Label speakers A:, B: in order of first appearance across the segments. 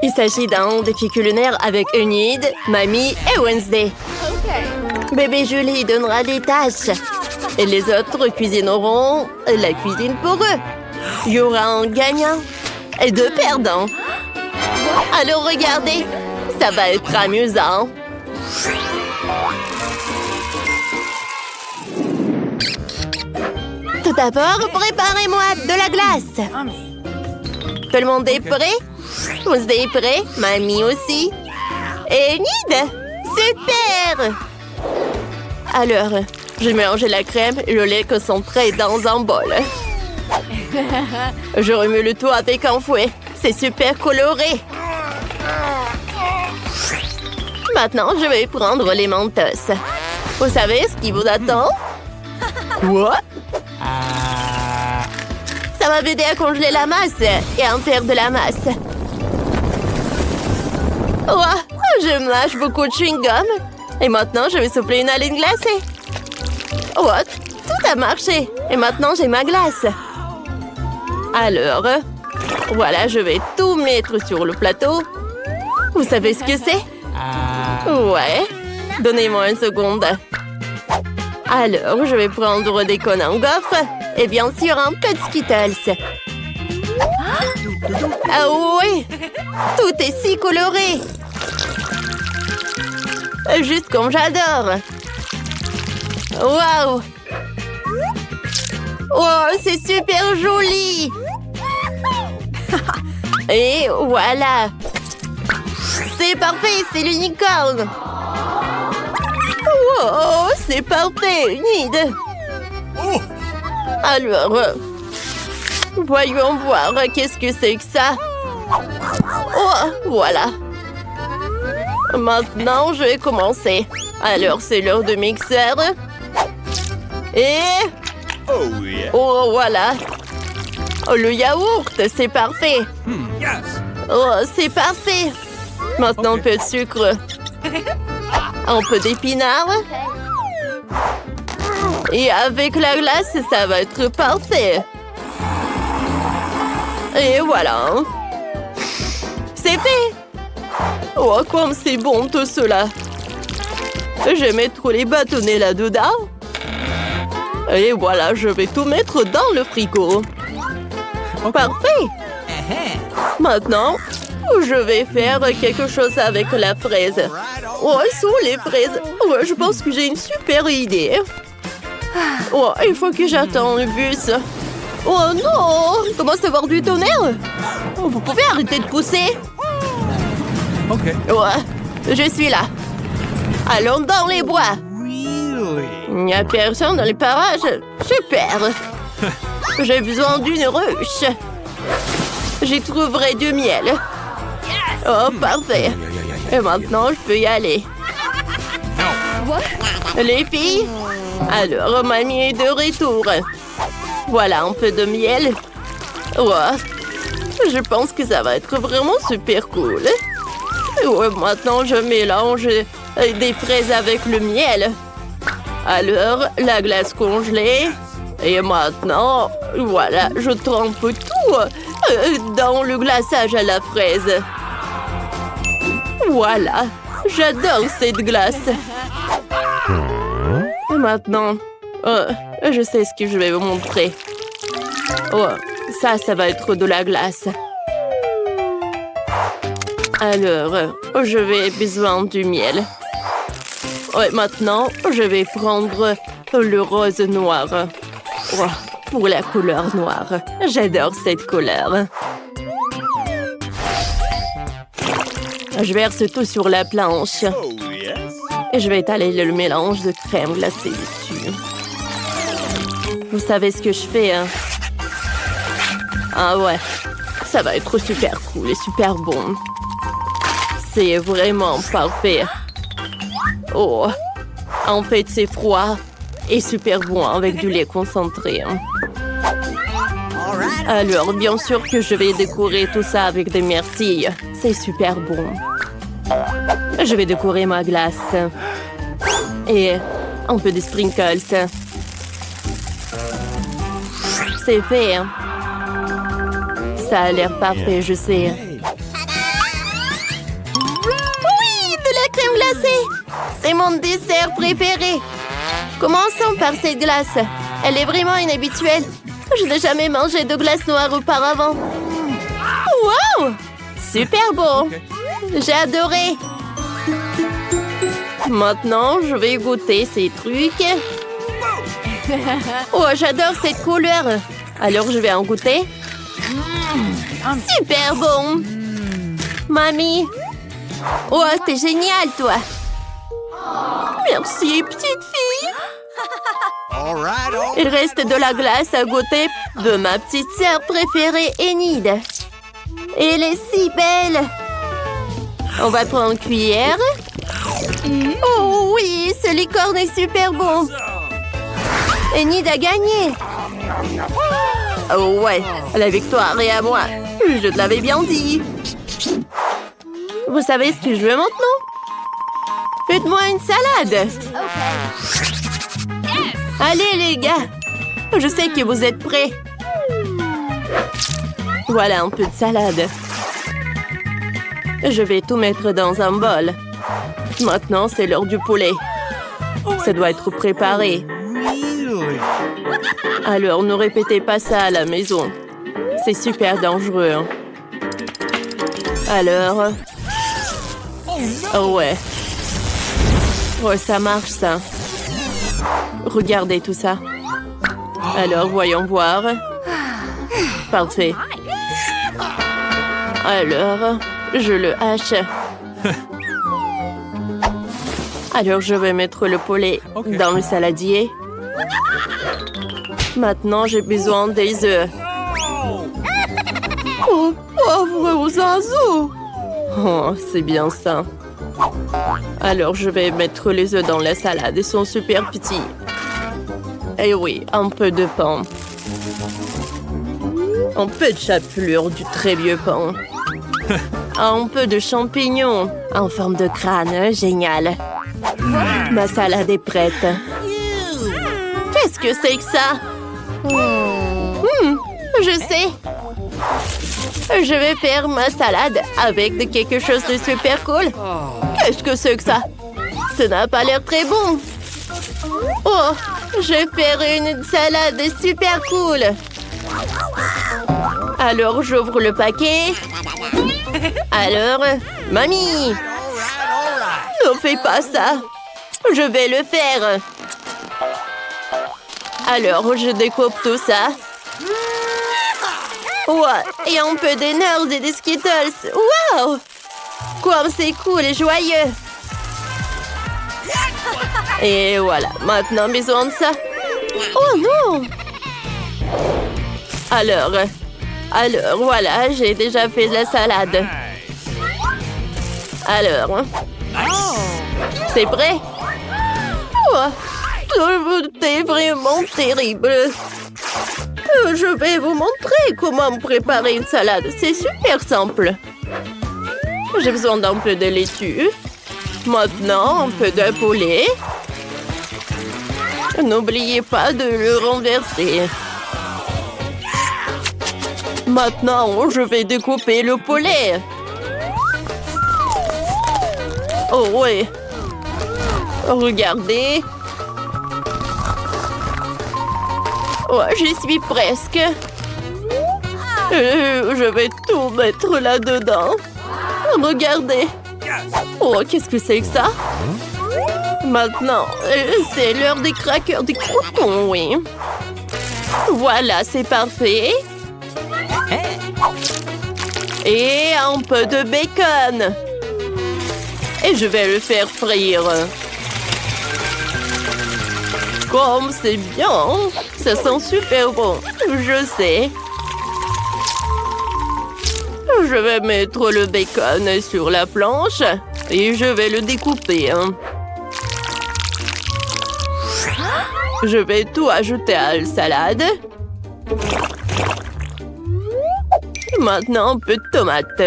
A: Il s'agit d'un défi culinaire avec Enid, Mamie et Wednesday. Bébé Julie donnera des tâches. Et les autres cuisineront la cuisine pour eux. Il y aura un gagnant et deux perdants. Alors regardez, ça va être amusant. Tout d'abord, préparez-moi de la glace. Tout le monde est prêt? Wednesday est prêt, Mamie aussi. Et Enid, super! Alors, je mélange la crème et le lait concentré dans un bol. Je remue le tout avec un fouet. C'est super coloré. Maintenant, je vais prendre les Mentos. Vous savez ce qui vous attend? Quoi? Ça va m'aider à congeler la masse et à en faire de la masse. Oh, je mâche beaucoup de chewing-gum. Et maintenant, je vais souffler une haleine glacée. What? Tout a marché. Et maintenant, j'ai ma glace. Alors, voilà, je vais tout mettre sur le plateau. Vous savez ce que c'est? Ouais. Donnez-moi une seconde. Alors, je vais prendre des cônes en gaufre. Et bien sûr, un peu de Skittles. Ah oui! Tout est si coloré! Juste comme j'adore! Waouh! Wow, c'est super joli! Et voilà! C'est parfait, c'est l'unicorne! Wow, c'est parfait, Enid! Alors, voyons voir, qu'est-ce que c'est que ça? Oh, voilà. Maintenant, je vais commencer. Alors, c'est l'heure de mixeur. Et... oh, voilà. Oh, le yaourt, c'est parfait. Oh, c'est parfait. Maintenant, un peu de sucre. Un peu d'épinards. Et avec la glace, ça va être parfait. Et voilà. C'est fait. Oh, comme c'est bon tout cela. Je vais mettre les bâtonnets là-dedans. Et voilà, je vais tout mettre dans le frigo. Parfait. Maintenant, je vais faire quelque chose avec la fraise. Oh, sous les fraises. Oh, je pense que j'ai une super idée. Oh, il faut que j'attende le bus. Oh non! Il commence à avoir du tonnerre. Oh, vous pouvez arrêter de pousser?
B: Ok.
A: Ouais, je suis là. Allons dans les bois. Il n'y a personne dans les parages. Super. J'ai besoin d'une ruche. J'y trouverai du miel. Oh, parfait. Et maintenant, je peux y aller. Les filles? Alors, mamie est de retour. Voilà un peu de miel. Ouais. Je pense que ça va être vraiment super cool. Ouais, maintenant, je mélange des fraises avec le miel. Alors, la glace congelée. Et maintenant, voilà, je trempe tout dans le glaçage à la fraise. Voilà, j'adore cette glace. Et maintenant, je sais ce que je vais vous montrer. Oh, ça va être de la glace. Alors, je vais besoin du miel. Ouais, maintenant, je vais prendre le rose noir. Oh, pour la couleur noire. J'adore cette couleur. Je verse tout sur la planche. Et je vais étaler le mélange de crème glacée dessus. Vous savez ce que je fais, hein? Ah ouais, ça va être super cool et super bon. C'est vraiment parfait. Oh, en fait, c'est froid et super bon avec du lait concentré. Alors, bien sûr que je vais décorer tout ça avec des myrtilles. C'est super bon. Je vais décorer ma glace. Et un peu de sprinkles. C'est fait. Ça a l'air parfait, je sais. crème glacée. C'est mon dessert préféré. Commençons par cette glace. Elle est vraiment inhabituelle. Je n'ai jamais mangé de glace noire auparavant. Wow! Super bon. J'ai adoré. Maintenant, je vais goûter ces trucs. Oh, j'adore cette couleur. Alors, je vais en goûter. Super bon. Mamie. Oh, t'es génial, toi. Merci, petite fille. Il reste de la glace à goûter de ma petite sœur préférée, Enid. Elle est si belle. On va prendre une cuillère. Oh oui, ce licorne est super bon. Enid a gagné. Oh ouais, la victoire est à moi. Je te l'avais bien dit. Vous savez ce que je veux maintenant? Faites-moi une salade. Allez les gars, je sais que vous êtes prêts. Voilà un peu de salade. Je vais tout mettre dans un bol. Maintenant, c'est l'heure du poulet. Ça doit être préparé. Alors, ne répétez pas ça à la maison. C'est super dangereux. Alors... Oh ouais. Oh, ça marche, ça. Regardez tout ça. Alors, voyons voir. Parfait. Alors, je le hache. Alors, je vais mettre le poulet dans le saladier. Maintenant, j'ai besoin des œufs. Oh, pauvre oiseau! Oh, c'est bien ça. Alors, je vais mettre les œufs dans la salade. Ils sont super petits. Et oui, un peu de pain. Un peu de chapelure du très vieux pain. Un peu de champignons en forme de crâne. Génial. Ma salade est prête. Qu'est-ce que c'est que ça? Je sais. Je vais faire ma salade avec quelque chose de super cool. Qu'est-ce que c'est que ça? Ça n'a pas l'air très bon. Oh, je vais faire une salade super cool. Alors, j'ouvre le paquet. Alors, mamie, ne fais pas ça. Je vais le faire. Alors, je découpe tout ça. Ouais, et un peu de Nerds et des Skittles. Wow! Comme c'est cool et joyeux. Et voilà, maintenant besoin de ça. Oh non! Alors, voilà, j'ai déjà fait de la salade. Alors, c'est prêt? Oh, c'est vraiment terrible. Je vais vous montrer comment préparer une salade. C'est super simple. J'ai besoin d'un peu de laitue. Maintenant, un peu de poulet. N'oubliez pas de le renverser. Maintenant, je vais découper le poulet. Oh oui. Regardez. Oh, j'y suis presque. Je vais tout mettre là-dedans. Regardez. Oh, qu'est-ce que c'est que ça? Maintenant, c'est l'heure des crackers, des croutons, oui. Voilà, c'est parfait. Et un peu de bacon. Et je vais le faire frire. Comme c'est bien. Ça sent super bon. Je sais. Je vais mettre le bacon sur la planche et je vais le découper. Je vais tout ajouter à la salade. Maintenant, un peu de tomate.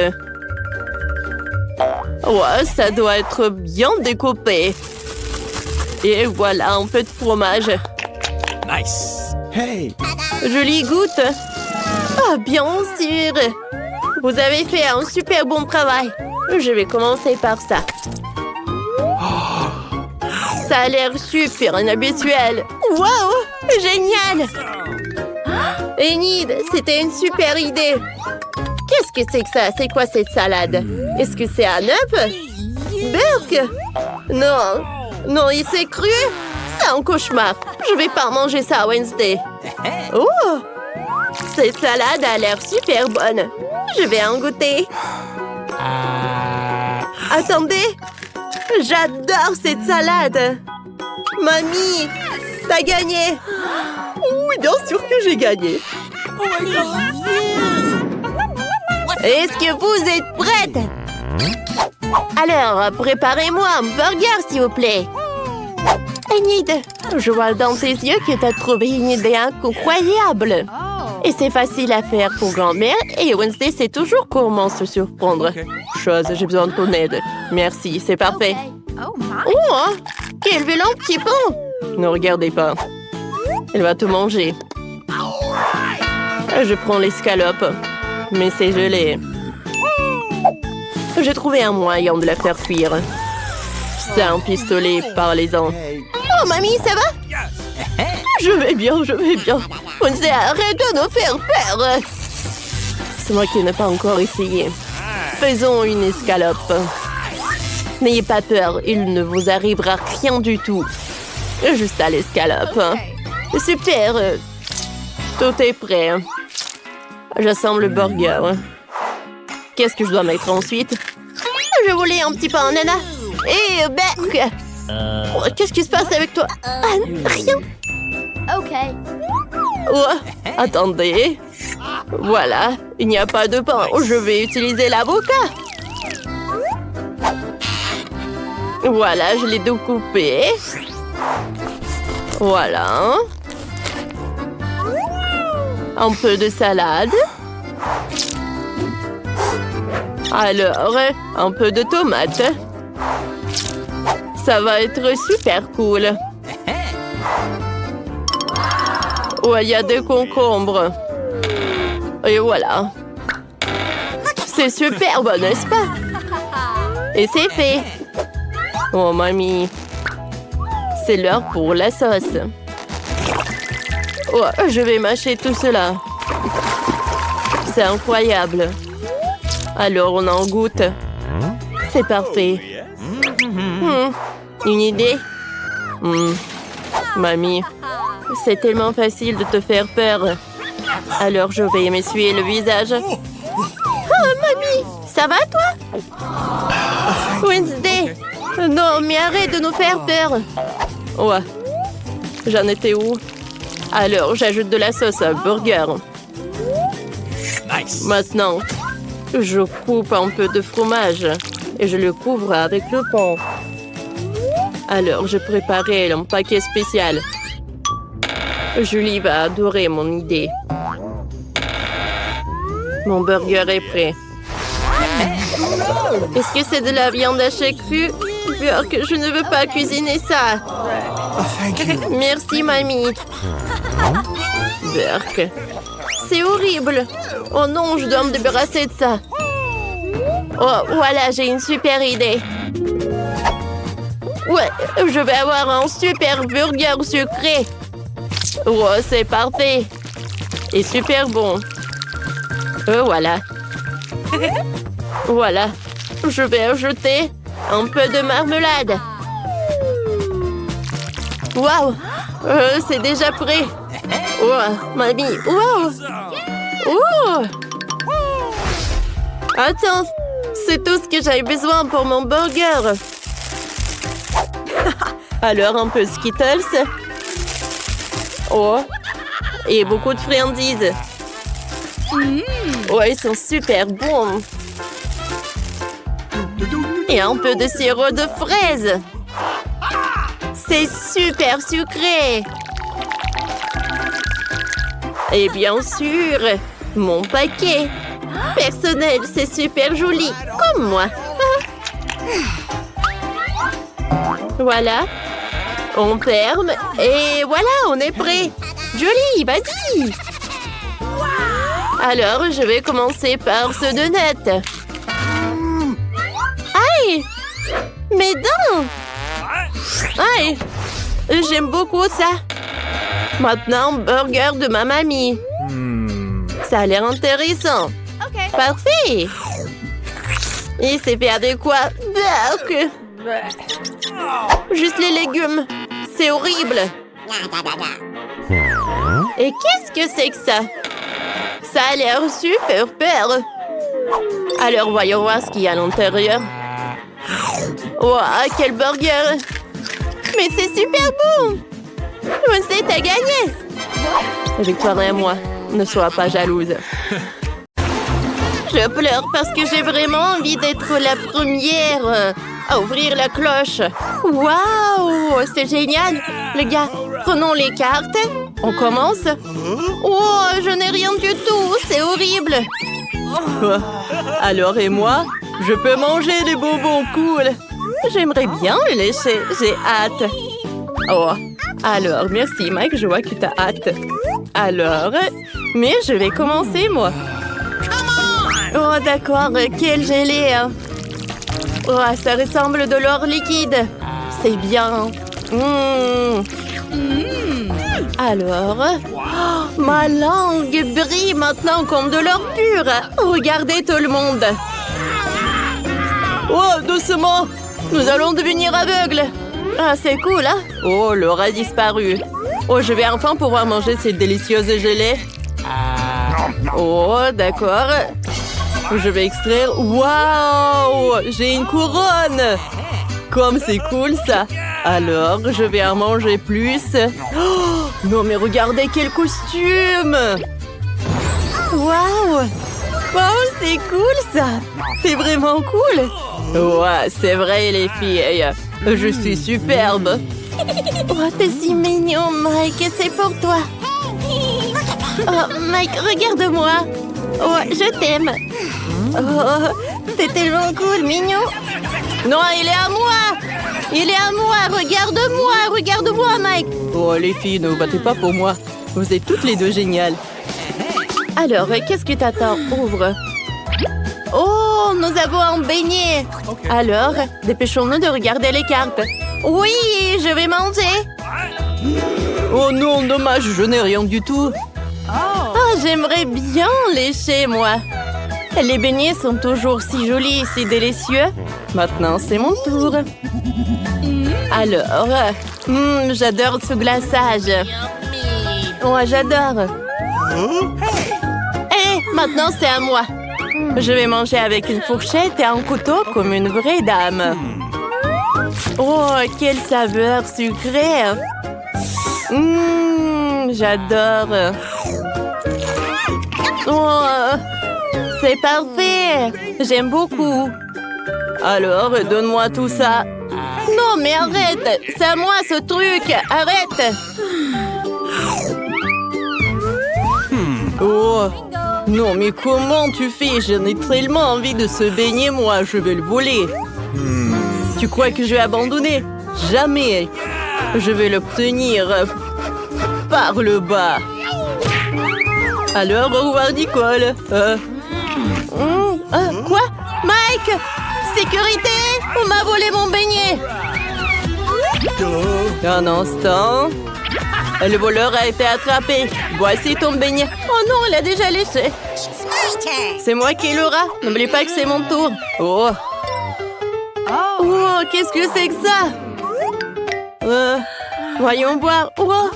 A: Ouais, ça doit être bien découpé. Et voilà, un peu de fromage.
B: Nice. Hey.
A: Jolie goutte. Ah, bien sûr. Vous avez fait un super bon travail. Je vais commencer par ça. Ça a l'air super inhabituel. Wow! Génial! Enid, c'était une super idée. Qu'est-ce que c'est que ça? C'est quoi cette salade? Est-ce que c'est un œuf? Burk! Non! Non, il s'est cru! C'est un cauchemar! Je vais pas manger ça à Wednesday! Oh! Cette salade a l'air super bonne! Je vais en goûter! Attendez! J'adore cette salade! Mamie! T'as gagné! Oui, bien sûr que j'ai gagné! Est-ce que vous êtes prête? Alors, préparez-moi un burger, s'il vous plaît. Enid, je vois dans tes yeux que tu as trouvé une idée incroyable. Et c'est facile à faire pour grand-mère et Wednesday sait toujours comment se surprendre. Chose, j'ai besoin de ton aide. Merci, c'est parfait. Oh, quel vilain petit pont! Ne regardez pas. Elle va tout manger. Je prends l'escalope. Mais c'est gelé. J'ai trouvé un moyen de la faire cuire. C'est un pistolet, parlez-en. Oh, mamie, ça va? Je vais bien, je vais bien. Wednesday, arrête de nous faire peur. C'est moi qui n'ai pas encore essayé. Faisons une escalope. N'ayez pas peur, il ne vous arrivera rien du tout. Juste à l'escalope. Super. Tout est prêt. J'assemble le burger. Qu'est-ce que je dois mettre ensuite? Je voulais un petit pain en ananas. Et bec. Oh, qu'est-ce qui se passe avec toi? Ah, rien.
C: OK.
A: Oh, attendez. Voilà, il n'y a pas de pain. Je vais utiliser l'avocat. Voilà, je l'ai découpé. Voilà. Un peu de salade. Alors, un peu de tomate. Ça va être super cool. Ouais, il y a des concombres. Et voilà. C'est superbe, n'est-ce pas? Et c'est fait. Oh, mamie. C'est l'heure pour la sauce. Oh, je vais mâcher tout cela. C'est incroyable. Alors, on en goûte. C'est parfait. Une idée? Mamie, c'est tellement facile de te faire peur. Alors, je vais m'essuyer le visage. Oh, mamie, ça va, toi? Wednesday, non, mais arrête de nous faire peur. Ouais, j'en étais où? Alors, j'ajoute de la sauce à burger.
B: Nice.
A: Maintenant, je coupe un peu de fromage et je le couvre avec le pain. Alors, j'ai préparé un paquet spécial. Julie va adorer mon idée. Mon burger est prêt. Est-ce que c'est de la viande hachée crue? Burk, je ne veux pas cuisiner ça. Merci, mamie. Burk, c'est horrible. Oh non, je dois me débarrasser de ça. Oh, voilà, j'ai une super idée. Ouais, je vais avoir un super burger sucré. Oh, c'est parfait. Et super bon. Voilà. Voilà. Je vais ajouter un peu de marmelade. Waouh! C'est déjà prêt. Oh, mamie. Wow! Oh! Attends, c'est tout ce que j'avais besoin pour mon burger. Alors, un peu Skittles. Oh! Et beaucoup de friandises. Ouais, ils sont super bons. Et un peu de sirop de fraise. C'est super sucré. Et bien sûr, mon paquet. Personnel, c'est super joli. Comme moi. Voilà. On ferme. Et voilà, on est prêt. Joli, vas-y. Alors, je vais commencer par ce donut. Aïe! Mes dents! Ouais, j'aime beaucoup ça. Maintenant, burger de ma mamie. Ça a l'air intéressant. Parfait. Et c'est faire de quoi? Bark. Juste les légumes. C'est horrible. Et qu'est-ce que c'est que ça? Ça a l'air super peur. Alors, voyons voir ce qu'il y a à l'intérieur. Wow, quel burger! Mais c'est super bon! Je sais, t'as gagné! Victoire et moi, ne sois pas jalouse. Je pleure parce que j'ai vraiment envie d'être la première à ouvrir la cloche. Waouh! C'est génial! Les gars, prenons les cartes. On commence? Oh, je n'ai rien du tout! C'est horrible! Alors et moi, je peux manger des bonbons cool. J'aimerais bien le lécher. J'ai hâte. Oh, alors, merci Mike, je vois que tu as hâte. Alors, mais je vais commencer moi. Oh d'accord, quel gelé. Hein. Oh, ça ressemble de l'or liquide. C'est bien. Alors, oh, ma langue brille maintenant comme de l'or pur. Regardez tout le monde. Oh, doucement. Nous allons devenir aveugles. Ah, c'est cool, hein? Oh, l'or a disparu. Oh, je vais enfin pouvoir manger cette délicieuse gelée. Oh, d'accord. Je vais extraire. Waouh! J'ai une couronne. Comme c'est cool, ça. Alors, je vais en manger plus. Oh, non, mais regardez quel costume! Waouh! Waouh, c'est cool, ça! C'est vraiment cool! Ouais, c'est vrai, les filles. Je suis superbe. Oh, t'es si mignon, Mike. C'est pour toi. Oh, Mike, regarde-moi. Oh, je t'aime. Oh, t'es tellement cool, mignon. Non, il est à moi. Il est à moi. Regarde-moi. Regarde-moi, Mike. Oh, les filles, ne vous battez pas pour moi. Vous êtes toutes les deux géniales. Alors, qu'est-ce que t'attends? Ouvre. Oh, nous avons un beignet. Alors, dépêchons-nous de regarder les cartes. Oui, je vais manger. Oh non, dommage, je n'ai rien du tout. Oh, j'aimerais bien lécher, moi. Les beignets sont toujours si jolis et si délicieux. Maintenant, c'est mon tour. Alors, j'adore ce glaçage. Oh, j'adore. Et maintenant, c'est à moi. Je vais manger avec une fourchette et un couteau comme une vraie dame. Oh, quelle saveur sucrée! J'adore! Oh, c'est parfait! J'aime beaucoup! Alors, donne-moi tout ça! Non, mais arrête! C'est à moi ce truc! Arrête! Oh! Non, mais comment tu fais? J'en ai tellement envie de ce beignet, moi. Je vais le voler. Tu crois que je vais abandonner? Jamais. Je vais l'obtenir par le bas. Alors, au revoir, Nicole. Quoi? Mike! Sécurité! On m'a volé mon beignet! Un instant. Le voleur a été attrapé. Voici ton beignet. Oh non, il a déjà léché. C'est moi qui l'aura. N'oublie pas que c'est mon tour. Oh. Oh, qu'est-ce que c'est que ça? Voyons voir. Oh.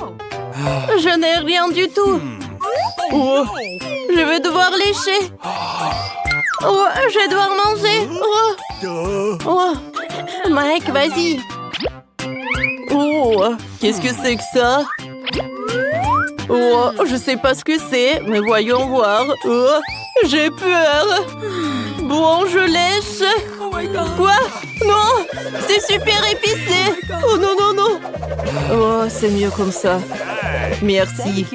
A: Je n'ai rien du tout. Oh. Je vais devoir lécher. Oh, je vais devoir manger. Oh. Oh. Mike, vas-y. Oh, qu'est-ce que c'est que ça? Oh, je sais pas ce que c'est, mais voyons voir. Oh, j'ai peur. Bon, je lèche. Quoi? Non, c'est super épicé. Oh non, non, non. Oh, c'est mieux comme ça. Merci.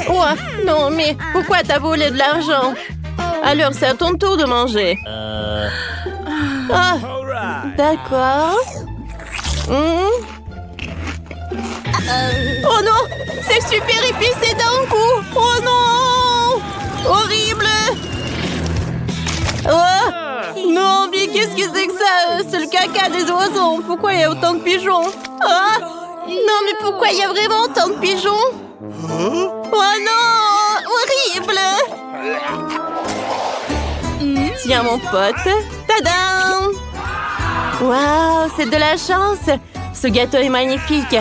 A: Oh, non, mais pourquoi t'as volé de l'argent? Alors, c'est à ton tour de manger. Ah, d'accord. Oh non! C'est super épicé d'un coup! Oh non! Horrible! Oh! Non, mais qu'est-ce que c'est que ça? C'est le caca des oiseaux! Pourquoi il y a autant de pigeons? Ah! Non, mais pourquoi il y a vraiment tant de pigeons? Oh non! Horrible! Tiens, mon pote. Tadam! Waouh, c'est de la chance! Ce gâteau est magnifique.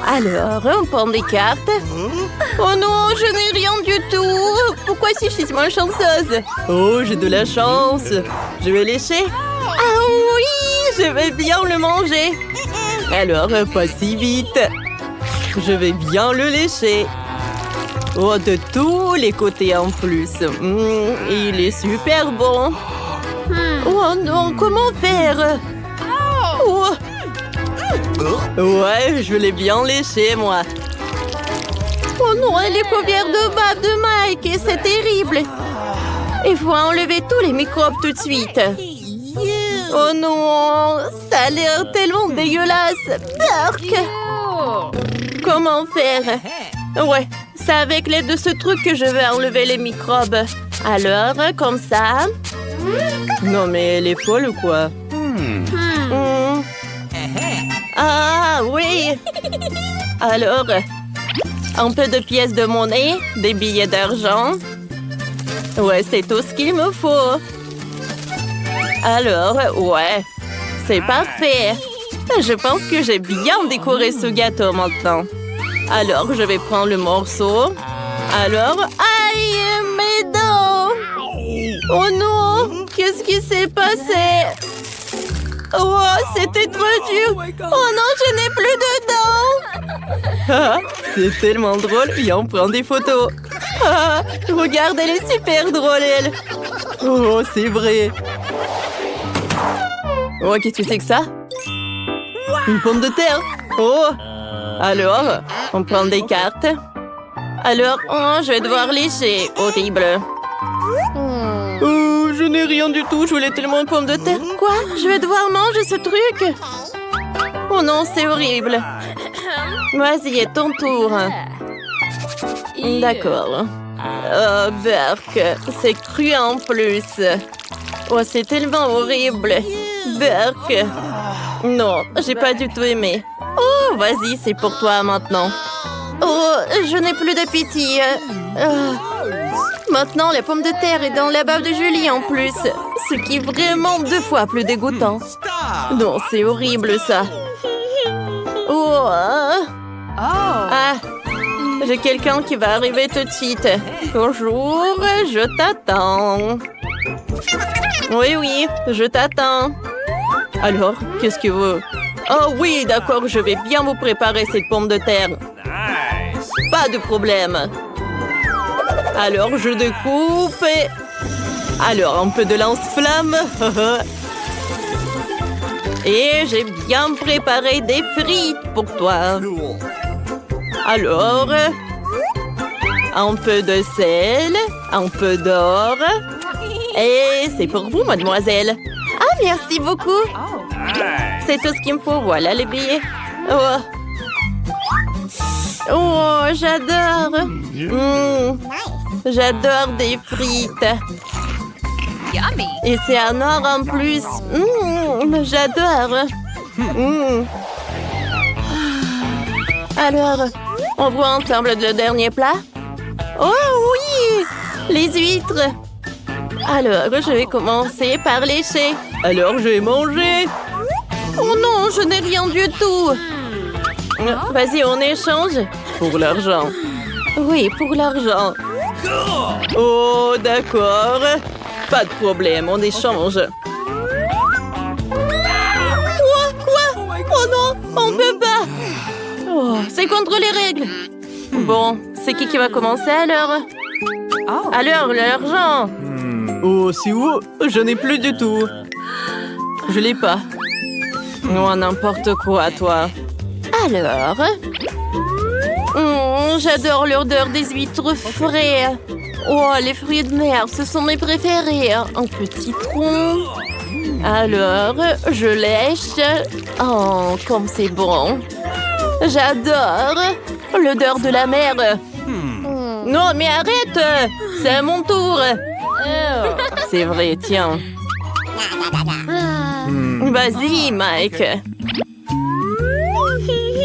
A: Alors, on prend des cartes. Oh non, je n'ai rien du tout. Pourquoi si je suis malchanceuse? Oh, j'ai de la chance. Je vais lécher. Ah oui, je vais bien le manger. Alors, pas si vite. Je vais bien le lécher. Oh, de tous les côtés en plus. Il est super bon. Oh non, comment faire? Oh. Ouais, je l'ai bien léché, moi. Oh non, elle est couverte de bave de Mike et c'est terrible. Il faut enlever tous les microbes tout de suite. Oh non, ça a l'air tellement dégueulasse. Dark. Comment faire? Ouais, c'est avec l'aide de ce truc que je vais enlever les microbes. Alors, comme ça. Non mais elle est folle ou quoi? Ah oui. Alors, un peu de pièces de monnaie, des billets d'argent. Ouais, c'est tout ce qu'il me faut. Alors, ouais, c'est parfait. Je pense que j'ai bien décoré ce gâteau maintenant. Alors, je vais prendre le morceau. Alors, aïe, mes dents! Oh non, qu'est-ce qui s'est passé? Oh, c'était trop dur. Oh non, je n'ai plus de dents. Ah, c'est tellement drôle. Viens, on prend des photos. Ah, regarde, elle est super drôle, elle. Oh, c'est vrai. Oh, qu'est-ce que c'est que ça? Une pomme de terre. Oh. Alors, on prend des cartes. Alors, oh, je vais devoir lécher. Horrible. Oh, je n'ai rien du tout. Je voulais tellement une pomme de terre. Quoi? Je vais devoir manger ce truc? Oh non, c'est horrible. Vas-y, ton tour. D'accord. Oh, Burke, c'est cru en plus. Oh, c'est tellement horrible. Burke. Non, j'ai pas du tout aimé. Oh, vas-y, c'est pour toi maintenant. Oh, je n'ai plus d'appétit. Maintenant, la pomme de terre est dans la bave de Julie en plus. Ce qui est vraiment 2 fois plus dégoûtant. Non, c'est horrible ça. Oh. Ah, j'ai quelqu'un qui va arriver tout de suite. Bonjour, je t'attends. Oui, oui, je t'attends. Alors, qu'est-ce que vous... Oh oui, d'accord, je vais bien vous préparer cette pomme de terre. Pas de problème. Alors, je découpe et... Alors, un peu de lance-flamme. Et j'ai bien préparé des frites pour toi. Alors, un peu de sel, un peu d'or. Et c'est pour vous, mademoiselle. Ah, merci beaucoup. C'est tout ce qu'il me faut. Voilà les billets. Oh, oh j'adore. J'adore des frites. Et c'est en or en plus. J'adore. Alors, on voit ensemble le dernier plat? Oh oui! Les huîtres! Alors, je vais commencer par lécher. Alors, je vais manger. Oh non, je n'ai rien du tout. Vas-y, on échange. Pour l'argent. Oui, pour l'argent. Oh, d'accord. Pas de problème, on échange. Quoi? Oh non, on peut pas. Oh, c'est contre les règles. Bon, c'est qui va commencer alors? Alors, l'argent. Oh, c'est où? Je n'ai plus du tout. Je l'ai pas. Oh, n'importe quoi, toi. Alors... j'adore l'odeur des huîtres frais. Oh, les fruits de mer, ce sont mes préférés. Un peu de citron. Alors, je lèche. Oh, comme c'est bon. J'adore l'odeur de la mer. Non, mais arrête. C'est à mon tour. C'est vrai, tiens. Vas-y, Mike.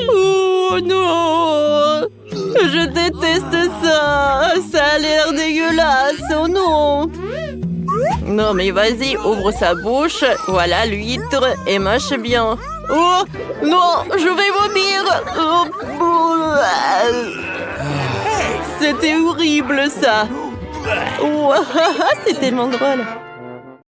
A: Oh, Oh non! Je déteste ça! Ça a l'air dégueulasse! Oh non! Non mais vas-y, ouvre sa bouche. Voilà l'huître et mâche bien. Oh non, je vais vomir! C'était horrible ça! Oh, c'est tellement drôle!